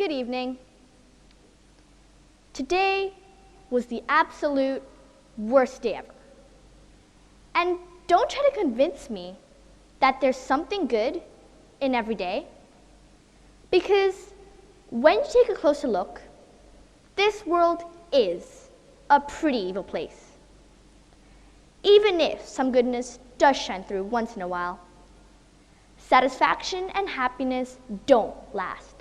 Good evening. Today was the absolute worst day ever. And don't try to convince me that there's something good in every day, because when you take a closer look, this world is a pretty evil place. Even if some goodness does shine through once in a while, satisfaction and happiness don't last.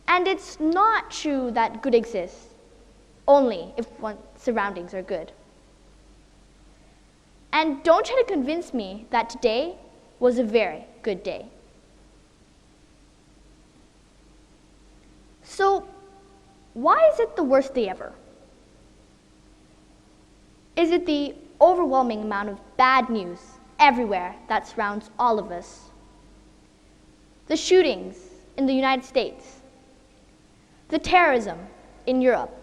And it's not true that good exists only if one's surroundings are good. And don't try to convince me that today was a very good day. So, why is it the worst day ever? Is it the overwhelming amount of bad news everywhere that surrounds all of us? The shootings in the United States, the terrorism in Europe,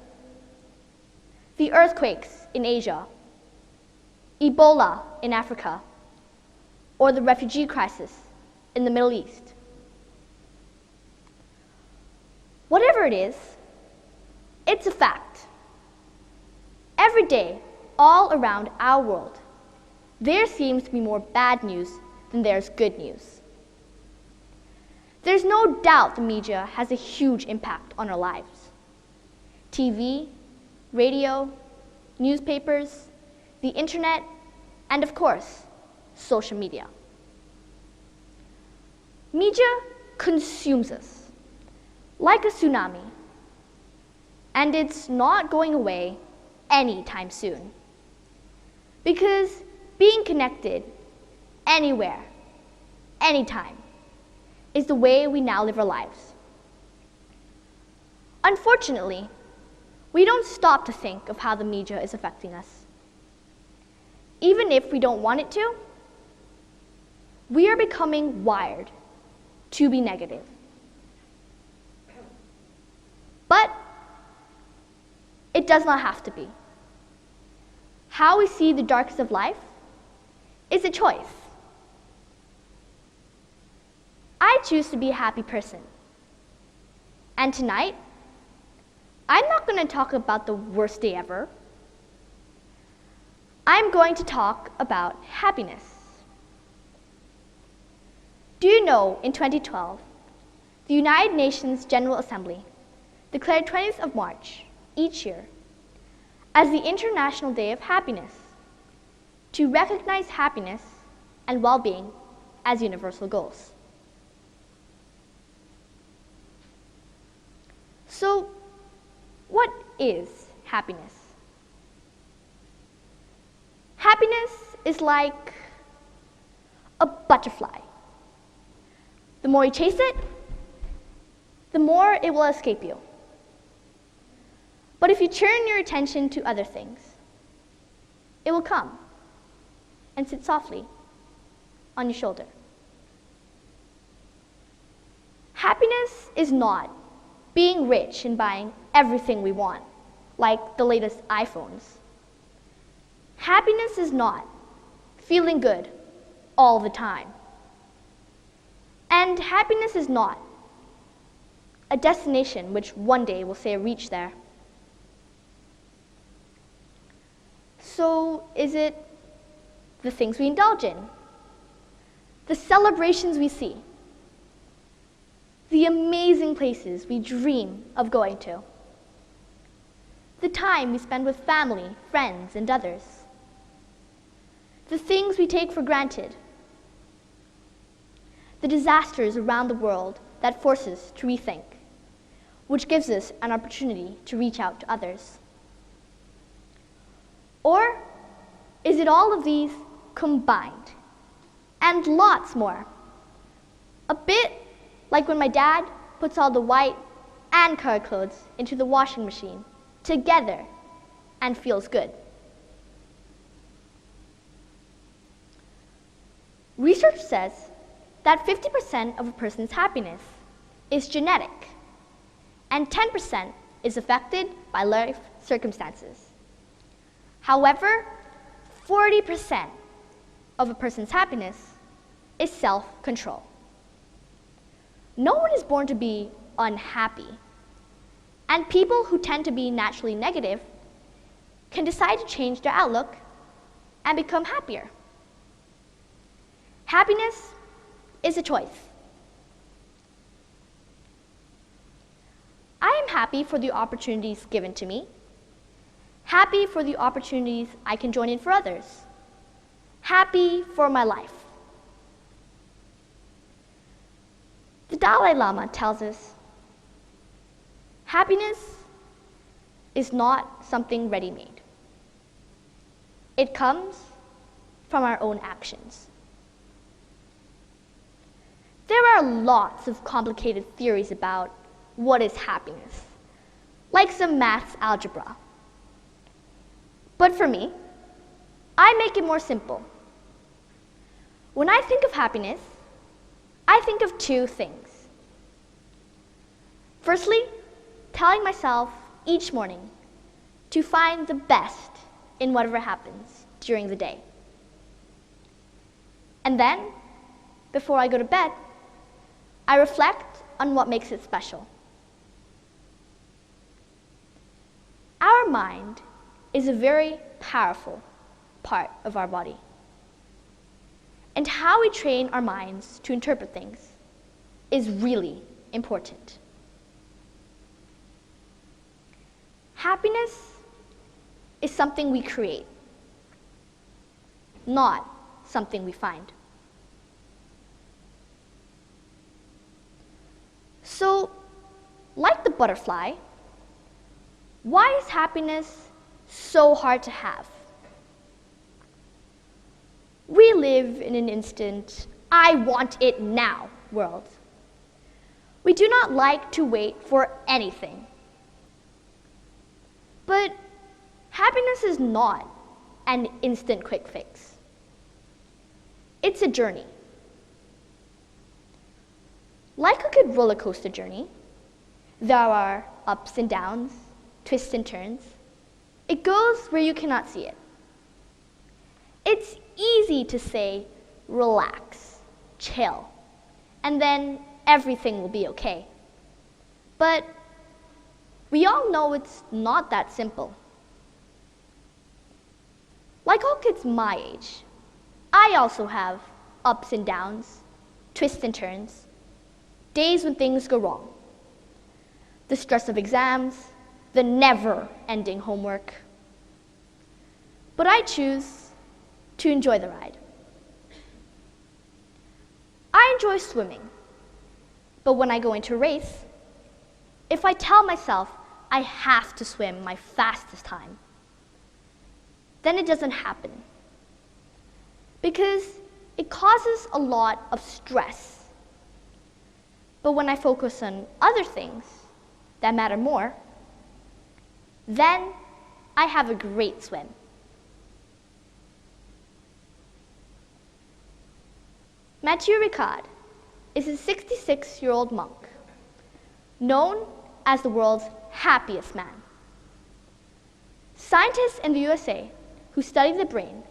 the earthquakes in Asia, Ebola in Africa, or the refugee crisis in the Middle East. Whatever it is, it's a fact. Every day, all around our world, there seems to be more bad news than there's good news. There's no doubt the media has a huge impact on our lives. TV, radio, newspapers, the internet, and of course, social media. Media consumes us like a tsunami, and it's not going away anytime soon. Because being connected anywhere, anytime, is the way we now live our lives. Unfortunately, we don't stop to think of how the media is affecting us. Even if we don't want it to, we are becoming wired to be negative. But it does not have to be. How we see the darkest of life is a choice. I choose to be a happy person. And tonight, I'm not going to talk about the worst day ever. I'm going to talk about happiness. Do you know, in 2012, the United Nations General Assembly declared 20th of March each year as the International Day of Happiness to recognize happiness and well-being as universal goals. So, what is happiness? Happiness is like a butterfly. The more you chase it, the more it will escape you. But if you turn your attention to other things, it will come and sit softly on your shoulder. Happiness is not being rich and buying everything we want, like the latest iPhones. Happiness is not feeling good all the time. And happiness is not a destination which one day will say reach there. So is it the things we indulge in, the celebrations we see, the amazing places we dream of going to, the time we spend with family, friends, and others, the things we take for granted, the disasters around the world that force us to rethink, which gives us an opportunity to reach out to others? Or is it all of these combined and lots more? A bit like when my dad puts all the white and colored clothes into the washing machine together and feels good. Research says that 50% of a person's happiness is genetic, and 10% is affected by life circumstances. However, 40% of a person's happiness is self-control. No one is born to be unhappy. And people who tend to be naturally negative can decide to change their outlook and become happier. Happiness is a choice. I am happy for the opportunities given to me, happy for the opportunities I can join in for others, happy for my life. The Dalai Lama tells us, happiness is not something ready-made. It comes from our own actions. There are lots of complicated theories about what is happiness, like some maths algebra. But for me, I make it more simple. When I think of happiness, I think of two things. Firstly, telling myself each morning to find the best in whatever happens during the day. And then, before I go to bed, I reflect on what makes it special. Our mind is a very powerful part of our body. And how we train our minds to interpret things is really important. Happiness is something we create, not something we find. So, like the butterfly, why is happiness so hard to have? We live in an instant, I want it now world. We do not like to wait for anything. But happiness is not an instant quick fix. It's a journey. Like a good roller coaster journey, there are ups and downs, twists and turns. It goes where you cannot see it. It's easy to say, relax, chill, and then everything will be okay. But we all know it's not that simple. Like all kids my age, I also have ups and downs, twists and turns, days when things go wrong. The stress of exams, the never-ending homework. But I choose to enjoy the ride. I enjoy swimming, but when I go into a race, if I tell myself I have to swim my fastest time, then it doesn't happen. Because it causes a lot of stress. But when I focus on other things that matter more, then I have a great swim. Mathieu Ricard is a 66-year-old monk, known as the world's happiest man. Scientists in the USA who studied the brain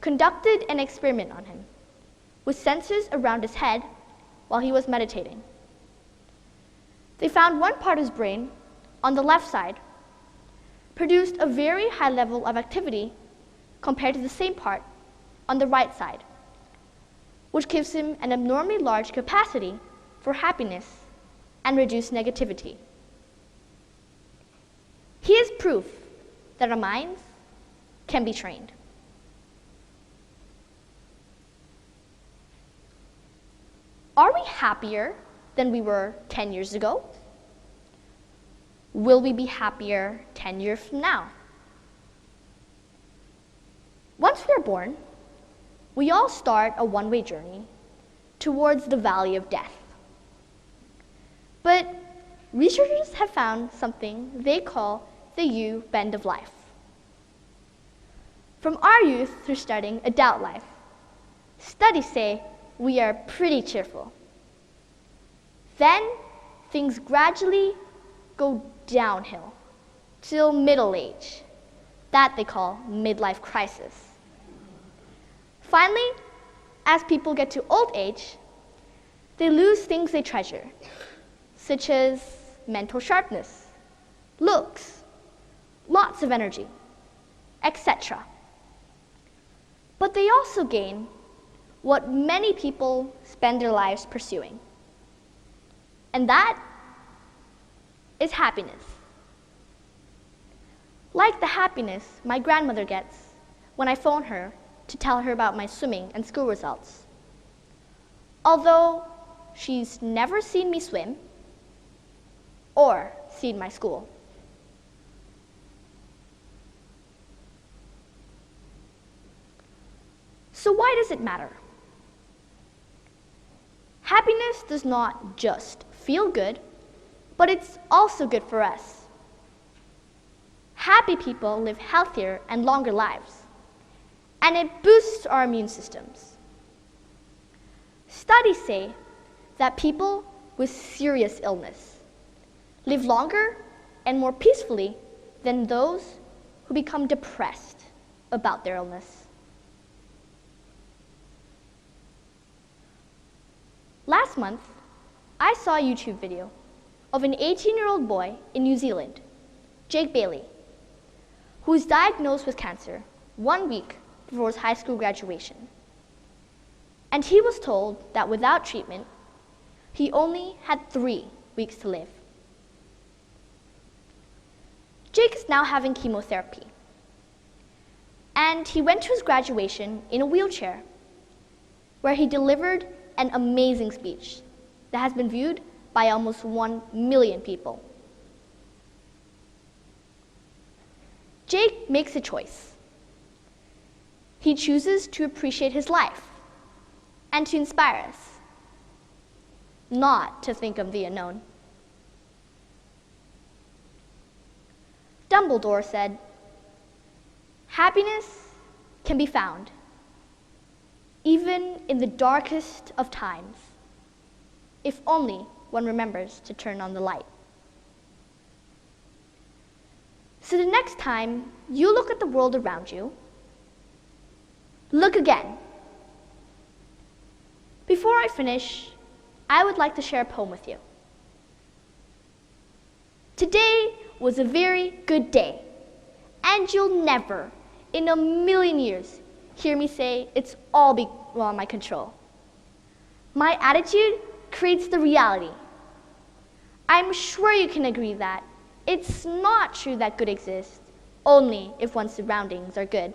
conducted an experiment on him with sensors around his head while he was meditating. They found one part of his brain, on the left side, produced a very high level of activity compared to the same part on the right side, which gives him an abnormally large capacity for happiness and reduced negativity. He is proof that our minds can be trained. Are we happier than we were 10 years ago? Will we be happier 10 years from now? Once we are born, we all start a one-way journey towards the valley of death. But researchers have found something they call the U-bend of life. From our youth through starting adult life, studies say we are pretty cheerful. Then things gradually go downhill till middle age. That they call midlife crisis. Finally, as people get to old age, they lose things they treasure, such as mental sharpness, looks, lots of energy, etc. But they also gain what many people spend their lives pursuing, and that is happiness. Like the happiness my grandmother gets when I phone her to tell her about my swimming and school results. Although she's never seen me swim or seen my school. So why does it matter? Happiness does not just feel good, but it's also good for us. Happy people live healthier and longer lives, and it boosts our immune systems. Studies say that people with serious illness live longer and more peacefully than those who become depressed about their illness. Last month, I saw a YouTube video of an 18-year-old boy in New Zealand, Jake Bailey, who was diagnosed with cancer 1 week before his high school graduation. And he was told that without treatment, he only had 3 weeks to live. Jake is now having chemotherapy, and he went to his graduation in a wheelchair, where he delivered an amazing speech that has been viewed by almost 1 million people. Jake makes a choice. He chooses to appreciate his life and to inspire us, not to think of the unknown. Dumbledore said, "Happiness can be found even in the darkest of times, if only one remembers to turn on the light." So the next time you look at the world around you, look again. Before I finish, I would like to share a poem with you. Today was a very good day, and you'll never, in a million years, hear me say it's all beyond my control. My attitude creates the reality. I'm sure you can agree that it's not true that good exists only if one's surroundings are good.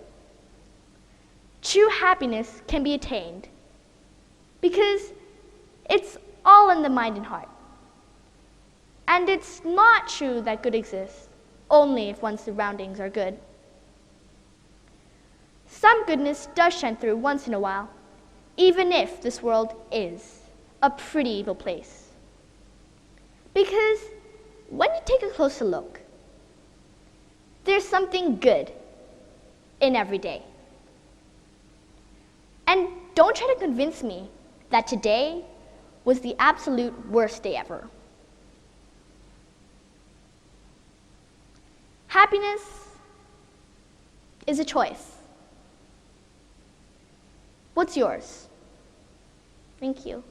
True happiness can be attained because it's all in the mind and heart. And it's not true that good exists only if one's surroundings are good. Some goodness does shine through once in a while, even if this world is a pretty evil place. Because when you take a closer look, there's something good in every day. And don't try to convince me that today was the absolute worst day ever. Happiness is a choice. What's yours? Thank you.